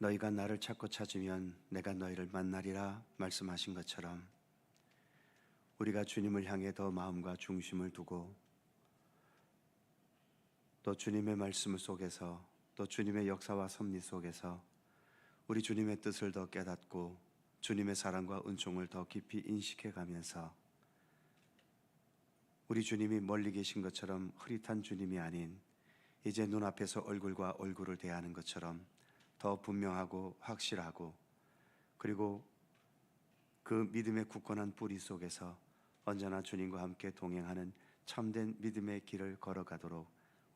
너희가 나를 찾고 찾으면 내가 너희를 만나리라 말씀하신 것처럼 우리가 주님을 향해 더 마음과 중심을 두고 또 주님의 말씀 속에서 또 주님의 역사와 섭리 속에서 우리 주님의 뜻을 더 깨닫고 주님의 사랑과 은총을 더 깊이 인식해 가면서 우리 주님이 멀리 계신 것처럼 흐릿한 주님이 아닌 이제 눈앞에서 얼굴과 얼굴을 대하는 것처럼 더 분명하고 확실하고 그리고 그 믿음의 굳건한 뿌리 속에서 언제나 주님과 함께 동행하는 참된 믿음의 길을 걸어가도록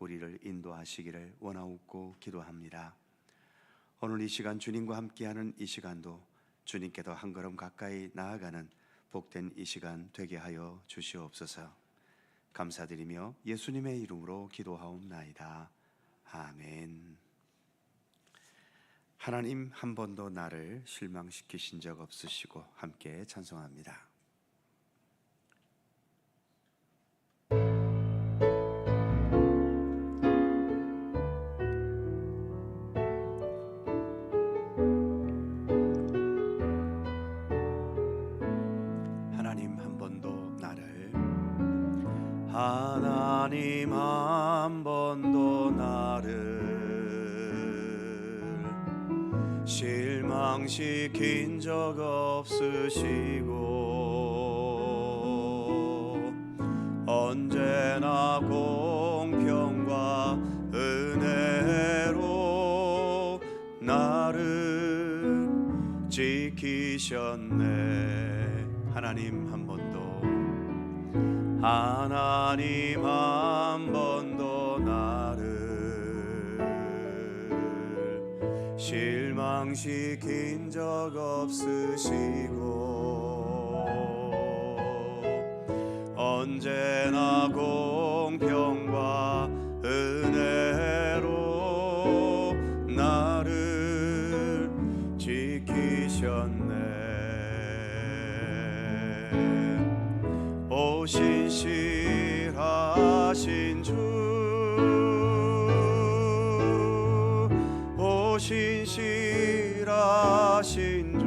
우리를 인도하시기를 원하옵고 기도합니다. 오늘 이 시간 주님과 함께하는 이 시간도 주님께 더 한 걸음 가까이 나아가는 복된 이 시간 되게 하여 주시옵소서. 감사드리며 예수님의 이름으로 기도하옵나이다. 아멘. 하나님 한 번도 나를 실망시키신 적 없으시고 함께 찬송합니다. 하나님 한 번도 나를 실망시킨 적 없으시고 언제나 공평과 은혜로 나를 지키셨네. 하나님 한 번도 나를 실망시킨 적 없으시고 언제나 공평과 은혜로 나를 지키셨네. 오 신실하신 주, 오 신실하신 주,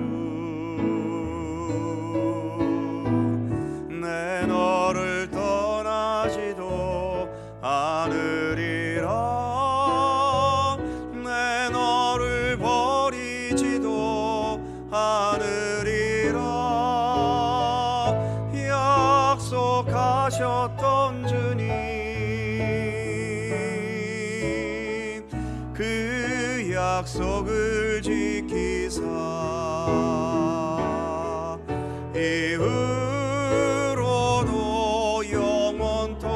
내 너를 떠나지도 않으리라, 내 너를 버리지도 않으리라. 약속하셨던 주님, 그 약속을 지키사 이후로도 영원토록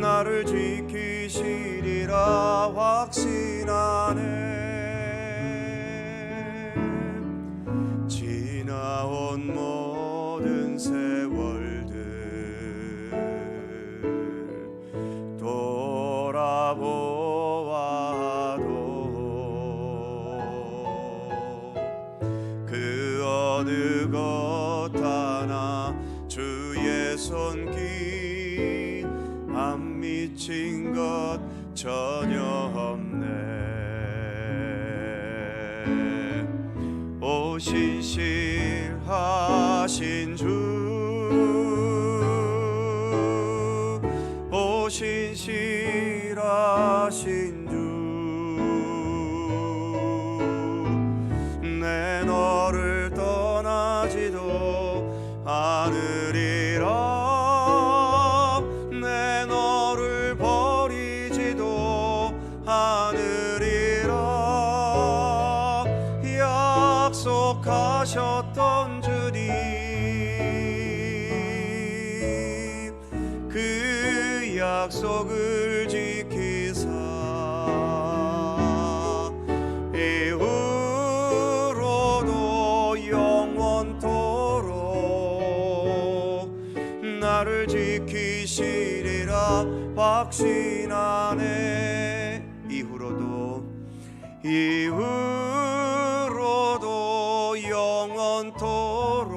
나를 지키시리라 확신하네. 지나온 모든 세월들 돌아보아도 그 어느 것 하나 주의 손길 안 미친 것 전혀 없네. 오 신실하신 주, 오 신실하신 주, 내 너를 떠나지도 않으리라, 내 너를 버리지도 않으리라. 약속하셨던 주님, 그 약속을 지키사 이후로도 영원토록 나를 지키시리라 확신하네. 이후로도 영원토록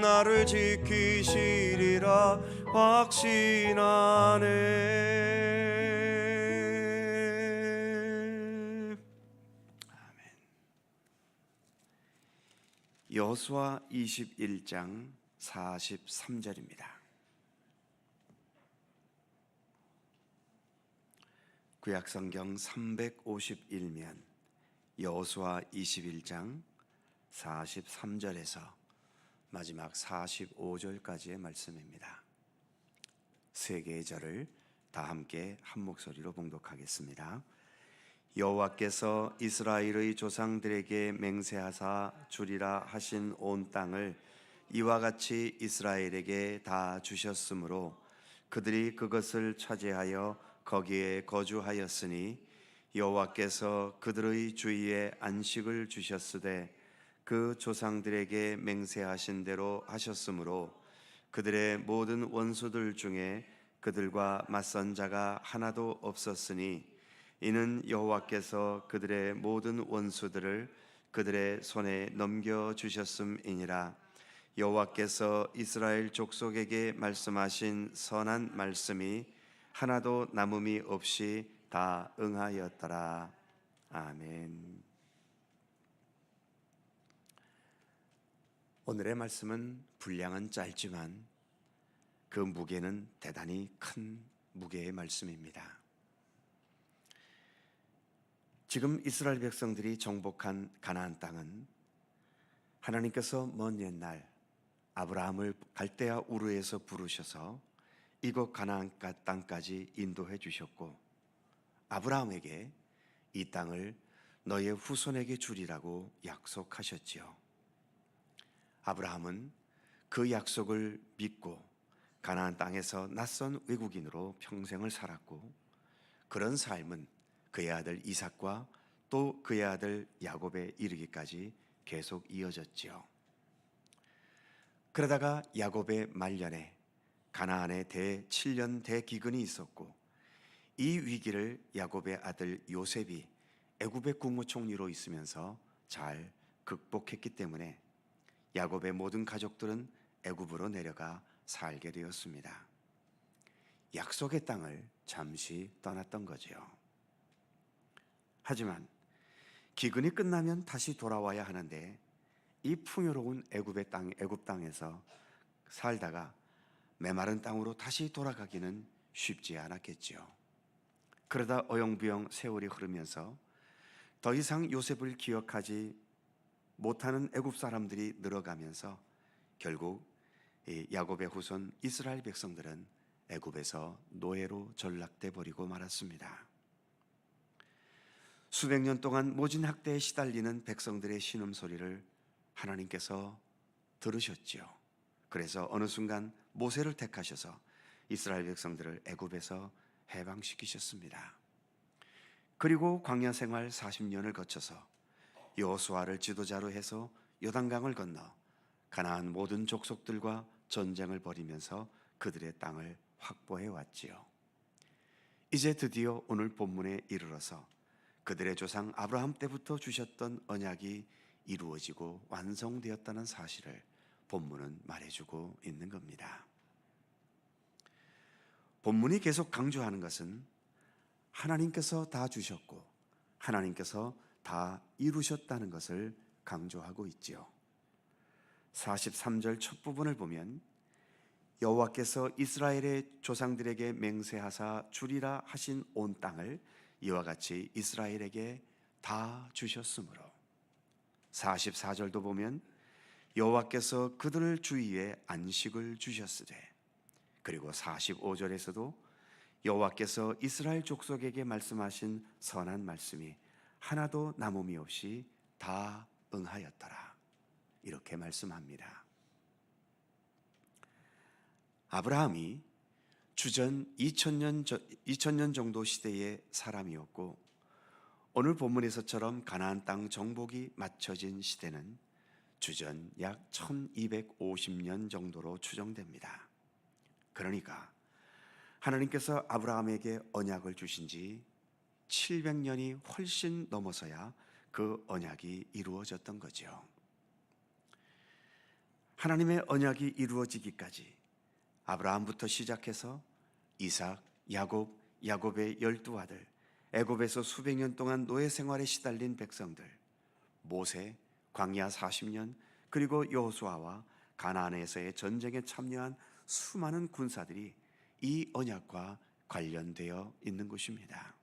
나를 지키시리라 확신하네. 여호수아 21장 43절입니다. 구약성경 351면 여호수아 21장 43절에서 마지막 45절까지의 말씀입니다. 세 개의 절을 다 함께 한 목소리로 봉독하겠습니다. 여호와께서 이스라엘의 조상들에게 맹세하사 주리라 하신 온 땅을 이와 같이 이스라엘에게 다 주셨으므로 그들이 그것을 차지하여 거기에 거주하였으니 여호와께서 그들의 주위에 안식을 주셨으되 그 조상들에게 맹세하신 대로 하셨으므로 그들의 모든 원수들 중에 그들과 맞선 자가 하나도 없었으니 이는 여호와께서 그들의 모든 원수들을 그들의 손에 넘겨주셨음이니라. 여호와께서 이스라엘 족속에게 말씀하신 선한 말씀이 하나도 남음이 없이 다 응하였더라. 아멘. 오늘의 말씀은 분량은 짧지만 그 무게는 대단히 큰 무게의 말씀입니다. 지금 이스라엘 백성들이 정복한 가나안 땅은 하나님께서 먼 옛날 아브라함을 갈대아 우르에서 부르셔서 이곳 가나안 땅까지 인도해 주셨고 아브라함에게 이 땅을 너의 후손에게 주리라고 약속하셨지요. 아브라함은 그 약속을 믿고 가나안 땅에서 낯선 외국인으로 평생을 살았고 그런 삶은 그의 아들 이삭과 또 그의 아들 야곱에 이르기까지 계속 이어졌지요. 그러다가 야곱의 말년에 가나안에 7년 대기근이 있었고 이 위기를 야곱의 아들 요셉이 애굽의 국무총리로 있으면서 잘 극복했기 때문에 야곱의 모든 가족들은 애굽으로 내려가 살게 되었습니다. 약속의 땅을 잠시 떠났던 거지요. 하지만 기근이 끝나면 다시 돌아와야 하는데 이 풍요로운 애굽 땅에서 살다가 메마른 땅으로 다시 돌아가기는 쉽지 않았겠지요. 그러다 어영부영 세월이 흐르면서 더 이상 요셉을 기억하지 못하는 애굽 사람들이 늘어가면서 결국 야곱의 후손 이스라엘 백성들은 애굽에서 노예로 전락돼 버리고 말았습니다. 수백 년 동안 모진 학대에 시달리는 백성들의 신음소리를 하나님께서 들으셨지요. 그래서 어느 순간 모세를 택하셔서 이스라엘 백성들을 애굽에서 해방시키셨습니다. 그리고 광야 생활 40년을 거쳐서 여호수아를 지도자로 해서 요단강을 건너 가나안 모든 족속들과 전쟁을 벌이면서 그들의 땅을 확보해 왔지요. 이제 드디어 오늘 본문에 이르러서 그들의 조상 아브라함 때부터 주셨던 언약이 이루어지고 완성되었다는 사실을 본문은 말해주고 있는 겁니다. 본문이 계속 강조하는 것은 하나님께서 다 주셨고 하나님께서 다 이루셨다는 것을 강조하고 있지요. 43절 첫 부분을 보면 여호와께서 이스라엘의 조상들에게 맹세하사 주리라 하신 온 땅을 이와 같이 이스라엘에게 다 주셨으므로 44절도 보면 여호와께서 그들 주위에 안식을 주셨으되 그리고 45절에서도 여호와께서 이스라엘 족속에게 말씀하신 선한 말씀이 하나도 남음이 없이 다 응하였더라 이렇게 말씀합니다. 아브라함이 주전 2000년 정도 시대의 사람이었고 오늘 본문에서처럼 가나안 땅 정복이 마쳐진 시대는 주전 약 1250년 정도로 추정됩니다. 그러니까 하나님께서 아브라함에게 언약을 주신 지 700년이 훨씬 넘어서야 그 언약이 이루어졌던 거죠. 하나님의 언약이 이루어지기까지 아브라함부터 시작해서 이삭, 야곱, 야곱의 12아들, 애굽에서 수백 년 동안 노예 생활에 시달린 백성들, 모세, 광야 40년, 그리고 여호수아와 가나안에서의 전쟁에 참여한 수많은 군사들이 이 언약과 관련되어 있는 것입니다.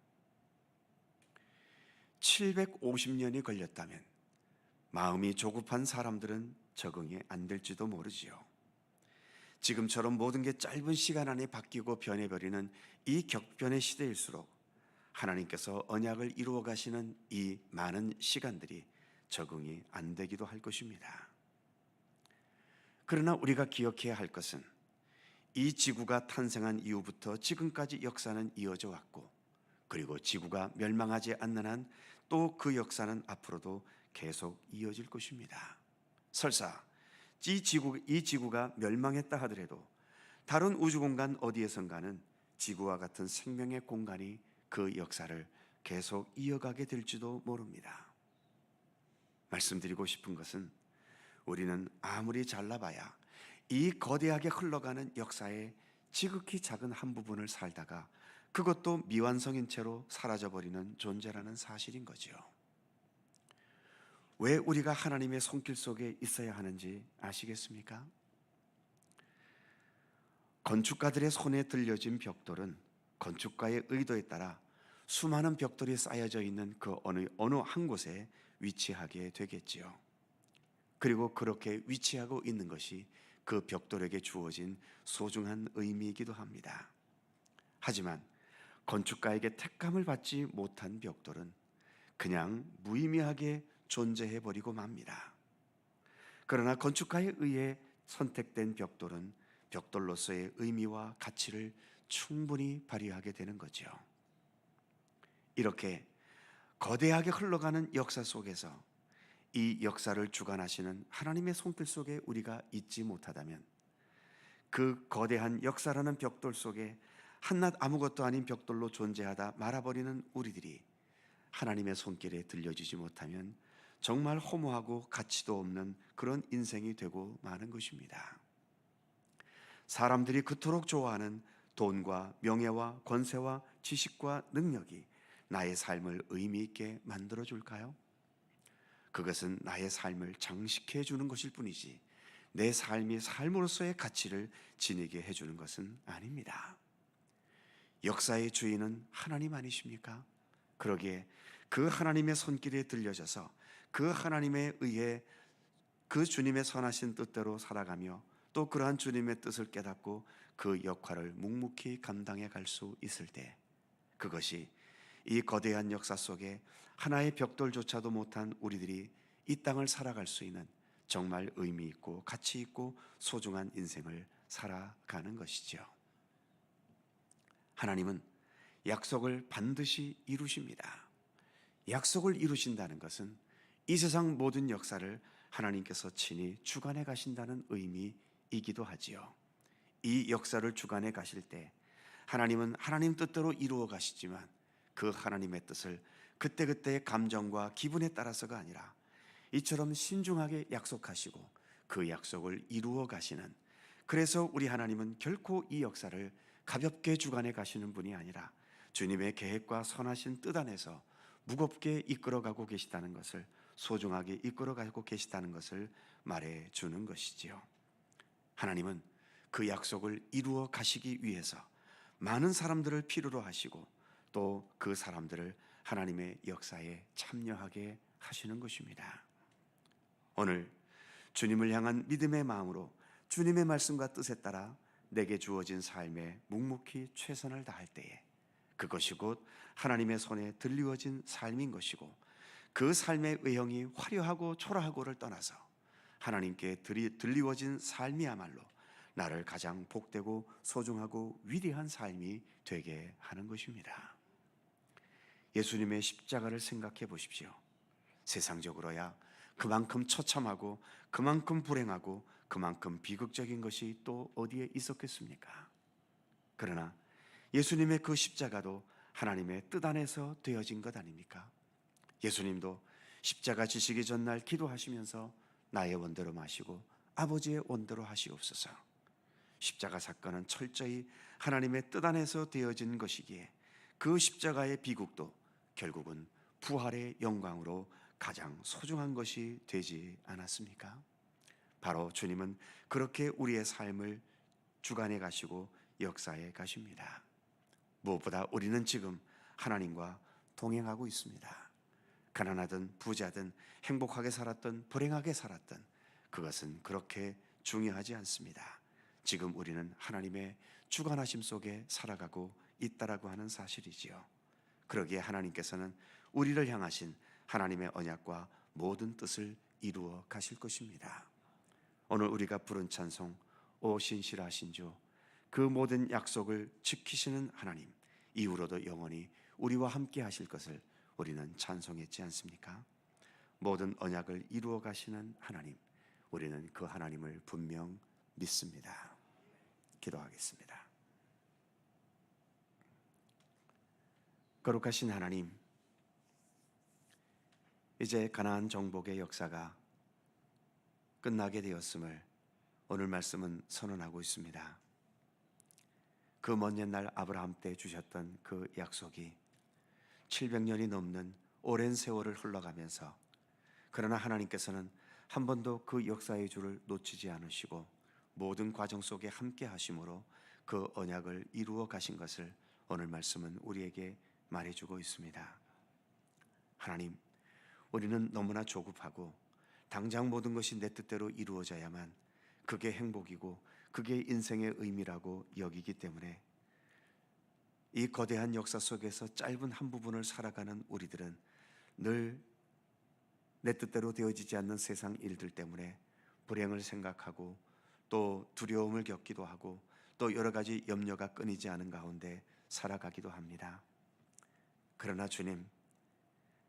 750년이 걸렸다면 마음이 조급한 사람들은 적응이 안 될지도 모르지요. 지금처럼 모든 게 짧은 시간 안에 바뀌고 변해버리는 이 격변의 시대일수록 하나님께서 언약을 이루어 가시는 이 많은 시간들이 적응이 안 되기도 할 것입니다. 그러나 우리가 기억해야 할 것은 이 지구가 탄생한 이후부터 지금까지 역사는 이어져 왔고, 그리고 지구가 멸망하지 않는 한 또 그 역사는 앞으로도 계속 이어질 것입니다. 설사 이 지구가 멸망했다 하더라도 다른 우주공간 어디에선가는 지구와 같은 생명의 공간이 그 역사를 계속 이어가게 될지도 모릅니다. 말씀드리고 싶은 것은 우리는 아무리 잘나봐야 이 거대하게 흘러가는 역사의 지극히 작은 한 부분을 살다가 그것도 미완성인 채로 사라져버리는 존재라는 사실인 거죠. 왜 우리가 하나님의 손길 속에 있어야 하는지 아시겠습니까? 건축가들의 손에 들려진 벽돌은 건축가의 의도에 따라 수많은 벽돌이 쌓여져 있는 그 어느 한 곳에 위치하게 되겠지요. 그리고 그렇게 위치하고 있는 것이 그 벽돌에게 주어진 소중한 의미이기도 합니다. 하지만 건축가에게 택감을 받지 못한 벽돌은 그냥 무의미하게 존재해 버리고 맙니다. 그러나 건축가에 의해 선택된 벽돌은 벽돌로서의 의미와 가치를 충분히 발휘하게 되는 거죠. 이렇게 거대하게 흘러가는 역사 속에서 이 역사를 주관하시는 하나님의 손길 속에 우리가 있지 못하다면 그 거대한 역사라는 벽돌 속에 한낱 아무것도 아닌 벽돌로 존재하다 말아버리는 우리들이 하나님의 손길에 들려주지 못하면 정말 허무하고 가치도 없는 그런 인생이 되고 마는 것입니다. 사람들이 그토록 좋아하는 돈과 명예와 권세와 지식과 능력이 나의 삶을 의미 있게 만들어줄까요? 그것은 나의 삶을 장식해 주는 것일 뿐이지 내 삶이 삶으로서의 가치를 지니게 해주는 것은 아닙니다. 역사의 주인은 하나님 아니십니까? 그러기에 그 하나님의 손길에 들려져서 그 하나님에 의해 그 주님의 선하신 뜻대로 살아가며 또 그러한 주님의 뜻을 깨닫고 그 역할을 묵묵히 감당해 갈 수 있을 때, 그것이 이 거대한 역사 속에 하나의 벽돌조차도 못한 우리들이 이 땅을 살아갈 수 있는 정말 의미 있고 가치 있고 소중한 인생을 살아가는 것이죠. 하나님은 약속을 반드시 이루십니다. 약속을 이루신다는 것은 이 세상 모든 역사를 하나님께서 친히 주관해 가신다는 의미이기도 하지요. 이 역사를 주관해 가실 때 하나님은 하나님 뜻대로 이루어 가시지만 그 하나님의 뜻을 그때그때의 감정과 기분에 따라서가 아니라 이처럼 신중하게 약속하시고 그 약속을 이루어 가시는, 그래서 우리 하나님은 결코 이 역사를 가볍게 주관해 가시는 분이 아니라 주님의 계획과 선하신 뜻 안에서 무겁게 이끌어가고 계시다는 것을, 소중하게 이끌어가고 계시다는 것을 말해 주는 것이지요. 하나님은 그 약속을 이루어 가시기 위해서 많은 사람들을 필요로 하시고 또 그 사람들을 하나님의 역사에 참여하게 하시는 것입니다. 오늘 주님을 향한 믿음의 마음으로 주님의 말씀과 뜻에 따라 내게 주어진 삶에 묵묵히 최선을 다할 때에 그것이 곧 하나님의 손에 들리워진 삶인 것이고, 그 삶의 외형이 화려하고 초라하고를 떠나서 하나님께 들리워진 삶이야말로 나를 가장 복되고 소중하고 위대한 삶이 되게 하는 것입니다. 예수님의 십자가를 생각해 보십시오. 세상적으로야 그만큼 처참하고 그만큼 불행하고 그만큼 비극적인 것이 또 어디에 있었겠습니까? 그러나 예수님의 그 십자가도 하나님의 뜻 안에서 되어진 것 아닙니까? 예수님도 십자가 지시기 전날 기도하시면서 나의 원대로 마시고 아버지의 원대로 하시옵소서. 십자가 사건은 철저히 하나님의 뜻 안에서 되어진 것이기에 그 십자가의 비극도 결국은 부활의 영광으로 가장 소중한 것이 되지 않았습니까? 바로 주님은 그렇게 우리의 삶을 주관해 가시고 역사해 가십니다. 무엇보다 우리는 지금 하나님과 동행하고 있습니다. 가난하든 부자든 행복하게 살았든 불행하게 살았든 그것은 그렇게 중요하지 않습니다. 지금 우리는 하나님의 주관하심 속에 살아가고 있다라고 하는 사실이지요. 그러기에 하나님께서는 우리를 향하신 하나님의 언약과 모든 뜻을 이루어 가실 것입니다. 오늘 우리가 부른 찬송 오 신실하신 주, 그 모든 약속을 지키시는 하나님, 이후로도 영원히 우리와 함께 하실 것을 우리는 찬송했지 않습니까? 모든 언약을 이루어 가시는 하나님, 우리는 그 하나님을 분명 믿습니다. 기도하겠습니다. 거룩하신 하나님, 이제 가나안 정복의 역사가 끝나게 되었음을 오늘 말씀은 선언하고 있습니다. 그 먼 옛날 아브라함 때 주셨던 그 약속이 700년이 넘는 오랜 세월을 흘러가면서, 그러나 하나님께서는 한 번도 그 역사의 줄을 놓치지 않으시고 모든 과정 속에 함께 하심으로 그 언약을 이루어 가신 것을 오늘 말씀은 우리에게 말해주고 있습니다. 하나님, 우리는 너무나 조급하고 당장 모든 것이 내 뜻대로 이루어져야만 그게 행복이고 그게 인생의 의미라고 여기기 때문에 이 거대한 역사 속에서 짧은 한 부분을 살아가는 우리들은 늘 내 뜻대로 되어지지 않는 세상 일들 때문에 불행을 생각하고 또 두려움을 겪기도 하고 또 여러 가지 염려가 끊이지 않은 가운데 살아가기도 합니다. 그러나 주님,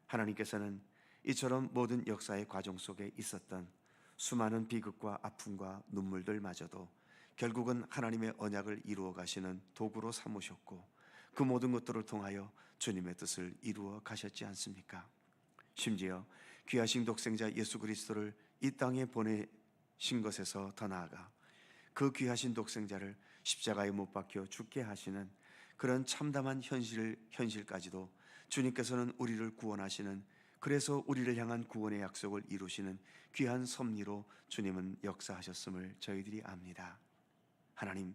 하나님께서는 이처럼 모든 역사의 과정 속에 있었던 수많은 비극과 아픔과 눈물들마저도 결국은 하나님의 언약을 이루어 가시는 도구로 삼으셨고 그 모든 것들을 통하여 주님의 뜻을 이루어 가셨지 않습니까? 심지어 귀하신 독생자 예수 그리스도를 이 땅에 보내신 것에서 더 나아가 그 귀하신 독생자를 십자가에 못 박혀 죽게 하시는 그런 참담한 현실까지도 주님께서는 우리를 구원하시는, 그래서 우리를 향한 구원의 약속을 이루시는 귀한 섭리로 주님은 역사하셨음을 저희들이 압니다. 하나님,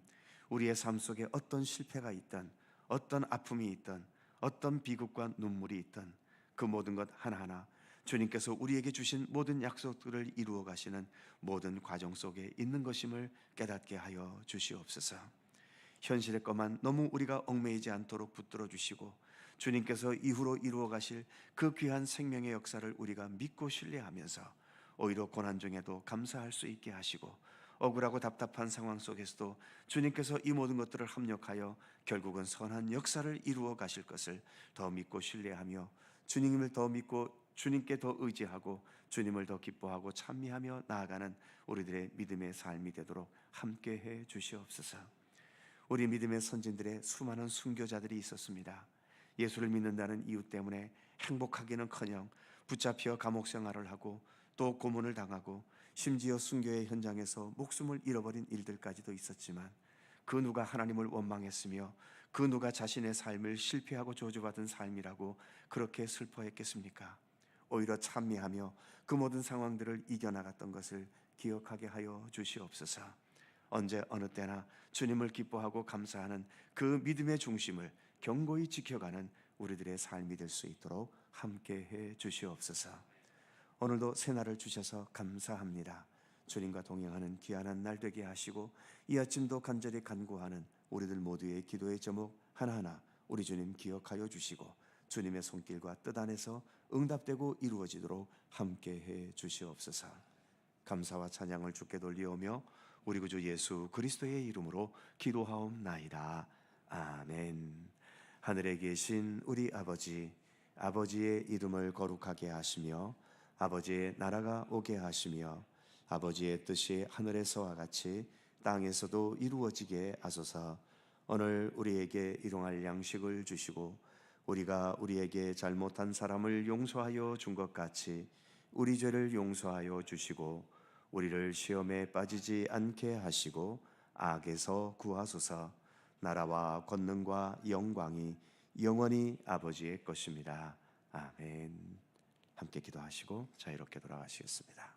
우리의 삶 속에 어떤 실패가 있든 어떤 아픔이 있든 어떤 비극과 눈물이 있든 그 모든 것 하나하나 주님께서 우리에게 주신 모든 약속들을 이루어 가시는 모든 과정 속에 있는 것임을 깨닫게 하여 주시옵소서. 현실의 것만 너무 우리가 얽매이지 않도록 붙들어 주시고 주님께서 이후로 이루어 가실 그 귀한 생명의 역사를 우리가 믿고 신뢰하면서 오히려 고난 중에도 감사할 수 있게 하시고 억울하고 답답한 상황 속에서도 주님께서 이 모든 것들을 합력하여 결국은 선한 역사를 이루어 가실 것을 더 믿고 신뢰하며 주님을 더 믿고 주님께 더 의지하고 주님을 더 기뻐하고 찬미하며 나아가는 우리들의 믿음의 삶이 되도록 함께해 주시옵소서. 우리 믿음의 선진들의 수많은 순교자들이 있었습니다. 예수를 믿는다는 이유 때문에 행복하기는커녕 붙잡혀 감옥 생활을 하고 또 고문을 당하고 심지어 순교의 현장에서 목숨을 잃어버린 일들까지도 있었지만 그 누가 하나님을 원망했으며 그 누가 자신의 삶을 실패하고 저주받은 삶이라고 그렇게 슬퍼했겠습니까? 오히려 찬미하며 그 모든 상황들을 이겨나갔던 것을 기억하게 하여 주시옵소서. 언제 어느 때나 주님을 기뻐하고 감사하는 그 믿음의 중심을 견고히 지켜가는 우리들의 삶이 될 수 있도록 함께해 주시옵소서. 오늘도 새날을 주셔서 감사합니다. 주님과 동행하는 귀한 날 되게 하시고 이 아침도 간절히 간구하는 우리들 모두의 기도의 제목 하나하나 우리 주님 기억하여 주시고 주님의 손길과 뜻 안에서 응답되고 이루어지도록 함께해 주시옵소서. 감사와 찬양을 주께 돌리오며 우리 구주 예수 그리스도의 이름으로 기도하옵나이다. 아멘. 하늘에 계신 우리 아버지, 아버지의 이름을 거룩하게 하시며 아버지의 나라가 오게 하시며 아버지의 뜻이 하늘에서와 같이 땅에서도 이루어지게 하소서. 오늘 우리에게 일용할 양식을 주시고 우리가 우리에게 잘못한 사람을 용서하여 준 것 같이 우리 죄를 용서하여 주시고 우리를 시험에 빠지지 않게 하시고 악에서 구하소서. 나라와 권능과 영광이 영원히 아버지의 것입니다. 아멘. 함께 기도하시고 자유롭게 돌아가시겠습니다.